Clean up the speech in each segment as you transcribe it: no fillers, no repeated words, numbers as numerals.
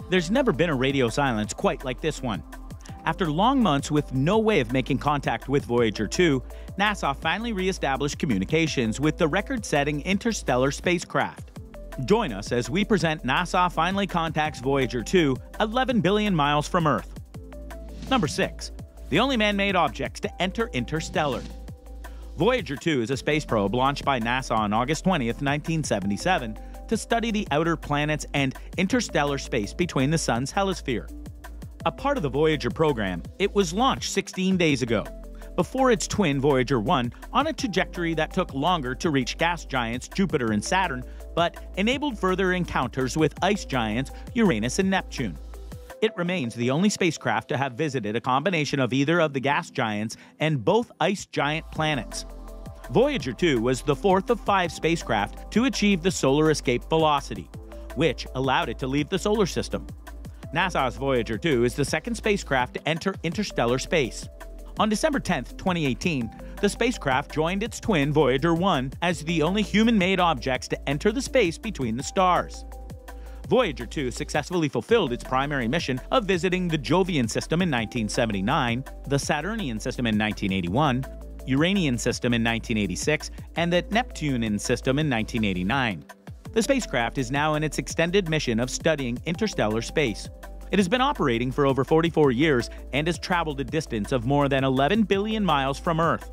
There's never been a radio silence quite like this one. After long months with no way of making contact with Voyager 2, NASA finally re-established communications with the record-setting Interstellar spacecraft. Join us as we present NASA finally contacts Voyager 2, 11 billion miles from Earth. Number 6. The only man-made objects to enter Interstellar. Voyager 2 is a space probe launched by NASA on August 20, 1977, to study the outer planets and interstellar space between the Sun's hemisphere. A part of the Voyager program, it was launched 16 days ago, before its twin Voyager 1 on a trajectory that took longer to reach gas giants Jupiter and Saturn, but enabled further encounters with ice giants Uranus and Neptune. It remains the only spacecraft to have visited a combination of either of the gas giants and both ice giant planets. Voyager 2 was the fourth of 5 spacecraft to achieve the solar escape velocity, which allowed it to leave the solar system. NASA's Voyager 2 is the second spacecraft to enter interstellar space. On December 10, 2018, the spacecraft joined its twin Voyager 1 as the only human-made objects to enter the space between the stars. Voyager 2 successfully fulfilled its primary mission of visiting the Jovian system in 1979, the Saturnian system in 1981, Uranian system in 1986, and the Neptunian system in 1989. The spacecraft is now in its extended mission of studying interstellar space. It has been operating for over 44 years and has traveled a distance of more than 11 billion miles from Earth.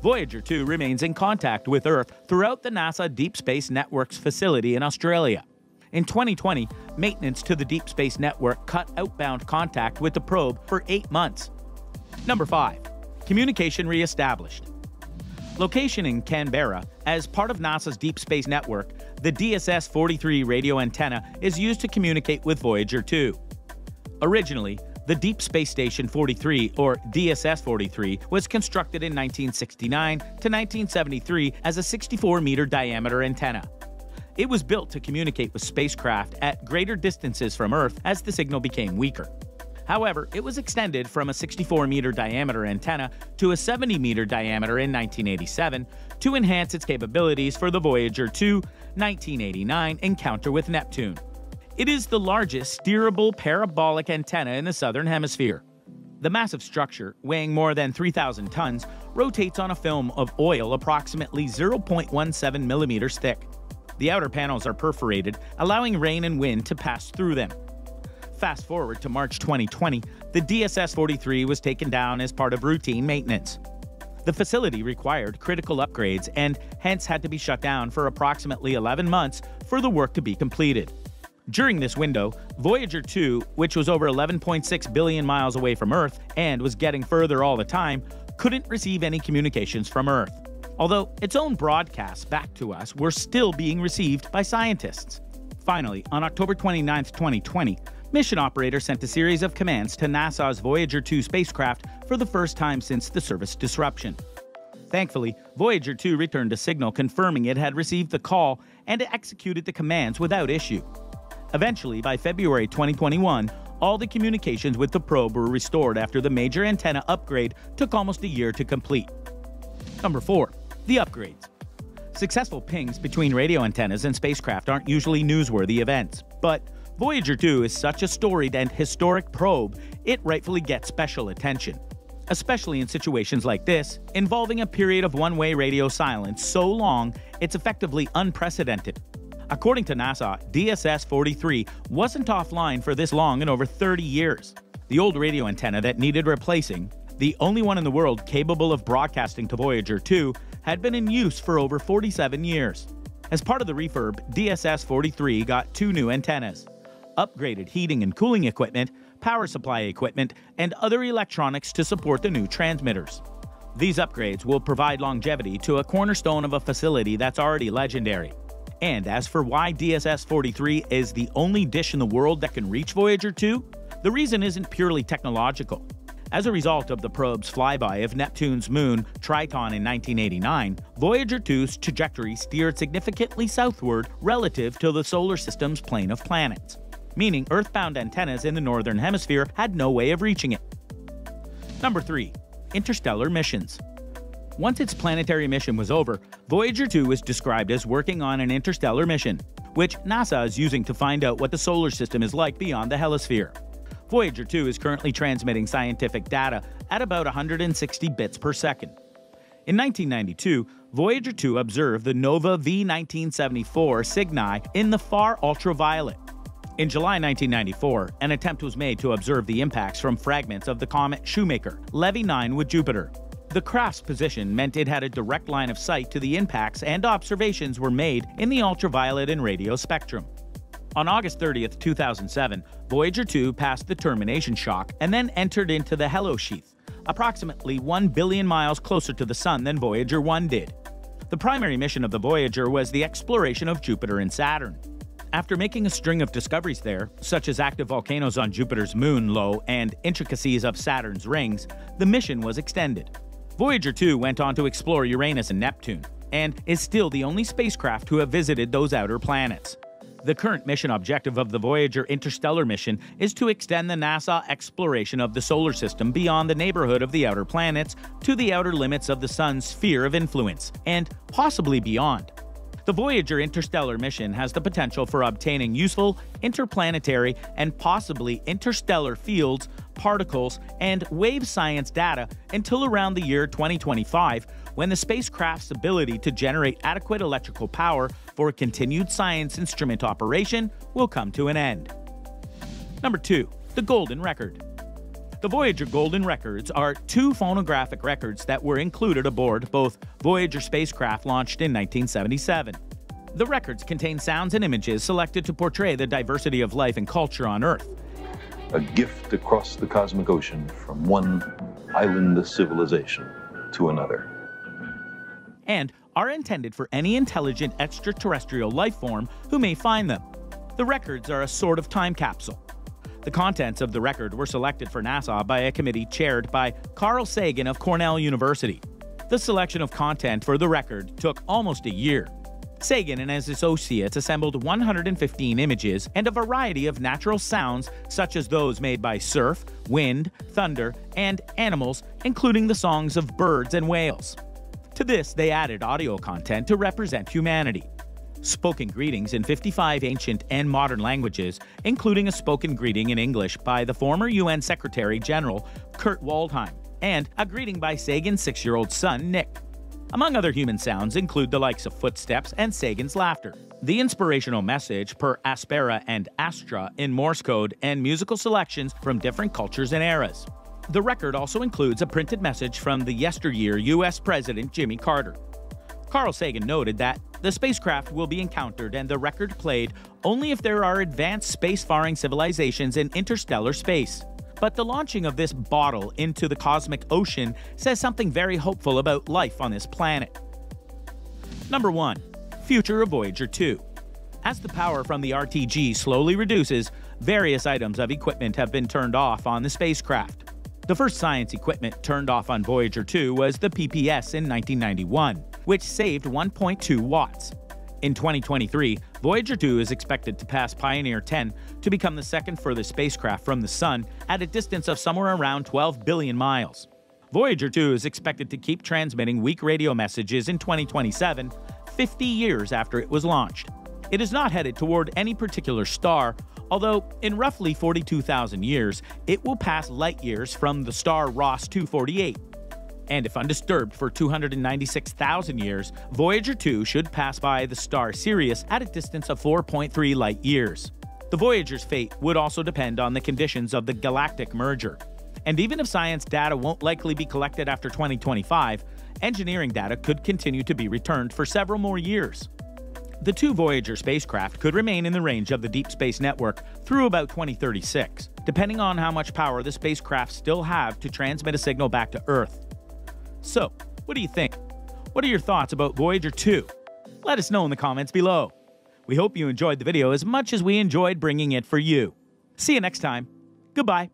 Voyager 2 remains in contact with Earth throughout the NASA Deep Space Network's facility in Australia. In 2020, maintenance to the Deep Space Network cut outbound contact with the probe for 8 months. Number 5. Communication re-established. Location in Canberra, as part of NASA's Deep Space Network, the DSS-43 radio antenna is used to communicate with Voyager 2. Originally, the Deep Space Station 43, or DSS-43, was constructed in 1969 to 1973 as a 64-meter diameter antenna. It was built to communicate with spacecraft at greater distances from Earth as the signal became weaker. However, it was extended from a 64-meter diameter antenna to a 70-meter diameter in 1987 to enhance its capabilities for the Voyager 2 1989 encounter with Neptune. It is the largest steerable parabolic antenna in the southern hemisphere. The massive structure, weighing more than 3,000 tons, rotates on a film of oil approximately 0.17 millimeters thick. The outer panels are perforated, allowing rain and wind to pass through them. Fast forward to March 2020, the DSS-43 was taken down as part of routine maintenance. The facility required critical upgrades and hence had to be shut down for approximately 11 months for the work to be completed. During this window, Voyager 2, which was over 11.6 billion miles away from Earth and was getting further all the time, couldn't receive any communications from Earth, although its own broadcasts back to us were still being received by scientists. Finally, on October 29, 2020, Mission Operator sent a series of commands to NASA's Voyager 2 spacecraft for the first time since the service disruption. Thankfully, Voyager 2 returned a signal confirming it had received the call and executed the commands without issue. Eventually, by February 2021, all the communications with the probe were restored after the major antenna upgrade took almost a year to complete. Number 4. The upgrades. Successful pings between radio antennas and spacecraft aren't usually newsworthy events, but Voyager 2 is such a storied and historic probe, it rightfully gets special attention. Especially in situations like this, involving a period of one-way radio silence so long, it's effectively unprecedented. According to NASA, DSS-43 wasn't offline for this long in over 30 years. The old radio antenna that needed replacing, the only one in the world capable of broadcasting to Voyager 2, had been in use for over 47 years. As part of the refurb, DSS-43 got 2 new antennas, upgraded heating and cooling equipment, power supply equipment, and other electronics to support the new transmitters. These upgrades will provide longevity to a cornerstone of a facility that's already legendary. And as for why DSS-43 is the only dish in the world that can reach Voyager 2, the reason isn't purely technological. As a result of the probe's flyby of Neptune's moon, Triton, in 1989, Voyager 2's trajectory steered significantly southward relative to the solar system's plane of planets, meaning Earthbound antennas in the northern hemisphere had no way of reaching it. Number 3. Interstellar Missions. Once its planetary mission was over, Voyager 2 was described as working on an interstellar mission, which NASA is using to find out what the solar system is like beyond the hemisphere. Voyager 2 is currently transmitting scientific data at about 160 bits per second. In 1992, Voyager 2 observed the Nova V1974 Cygni in the far ultraviolet. In July 1994, an attempt was made to observe the impacts from fragments of the comet Shoemaker, Levy 9 with Jupiter. The craft's position meant it had a direct line of sight to the impacts, and observations were made in the ultraviolet and radio spectrum. On August 30, 2007, Voyager 2 passed the termination shock and then entered into the halo sheath, approximately 1 billion miles closer to the Sun than Voyager 1 did. The primary mission of the Voyager was the exploration of Jupiter and Saturn. After making a string of discoveries there, such as active volcanoes on Jupiter's moon Io and intricacies of Saturn's rings, the mission was extended. Voyager 2 went on to explore Uranus and Neptune, and is still the only spacecraft to have visited those outer planets. The current mission objective of the Voyager Interstellar mission is to extend the NASA exploration of the solar system beyond the neighborhood of the outer planets to the outer limits of the Sun's sphere of influence, and possibly beyond. The Voyager Interstellar mission has the potential for obtaining useful interplanetary and possibly interstellar fields, particles, and wave science data until around the year 2025, when the spacecraft's ability to generate adequate electrical power for continued science instrument operation will come to an end. Number 2. The Golden Record. The Voyager Golden Records are 2 phonographic records that were included aboard both Voyager spacecraft launched in 1977. The records contain sounds and images selected to portray the diversity of life and culture on Earth. A gift across the cosmic ocean from one island civilization to another. And are intended for any intelligent extraterrestrial life form who may find them. The records are a sort of time capsule. The contents of the record were selected for NASA by a committee chaired by Carl Sagan of Cornell University. The selection of content for the record took almost a year. Sagan and his associates assembled 115 images and a variety of natural sounds such as those made by surf, wind, thunder, and animals, including the songs of birds and whales. To this, they added audio content to represent humanity. Spoken greetings in 55 ancient and modern languages, including a spoken greeting in English by the former UN Secretary General Kurt Waldheim, and a greeting by Sagan's 6-year-old son, Nick. Among other human sounds include the likes of footsteps and Sagan's laughter. The inspirational message per Aspera and Astra in Morse code, and musical selections from different cultures and eras. The record also includes a printed message from the yesteryear US President Jimmy Carter. Carl Sagan noted that the spacecraft will be encountered and the record played only if there are advanced spacefaring civilizations in interstellar space. But the launching of this bottle into the cosmic ocean says something very hopeful about life on this planet. Number 1. Future of Voyager 2. As the power from the RTG slowly reduces, various items of equipment have been turned off on the spacecraft. The first science equipment turned off on Voyager 2 was the PPS in 1991, which saved 1.2 watts. In 2023, Voyager 2 is expected to pass Pioneer 10 to become the second furthest spacecraft from the Sun at a distance of somewhere around 12 billion miles. Voyager 2 is expected to keep transmitting weak radio messages in 2027, 50 years after it was launched. It is not headed toward any particular star, although in roughly 42,000 years, it will pass light years from the star Ross 248. And if undisturbed for 296,000 years, Voyager 2 should pass by the star Sirius at a distance of 4.3 light years. The Voyager's fate would also depend on the conditions of the galactic merger. And even if science data won't likely be collected after 2025, engineering data could continue to be returned for several more years. The 2 Voyager spacecraft could remain in the range of the Deep Space Network through about 2036, depending on how much power the spacecraft still have to transmit a signal back to Earth. So, what do you think? What are your thoughts about Voyager 2? Let us know in the comments below. We hope you enjoyed the video as much as we enjoyed bringing it for you. See you next time. Goodbye.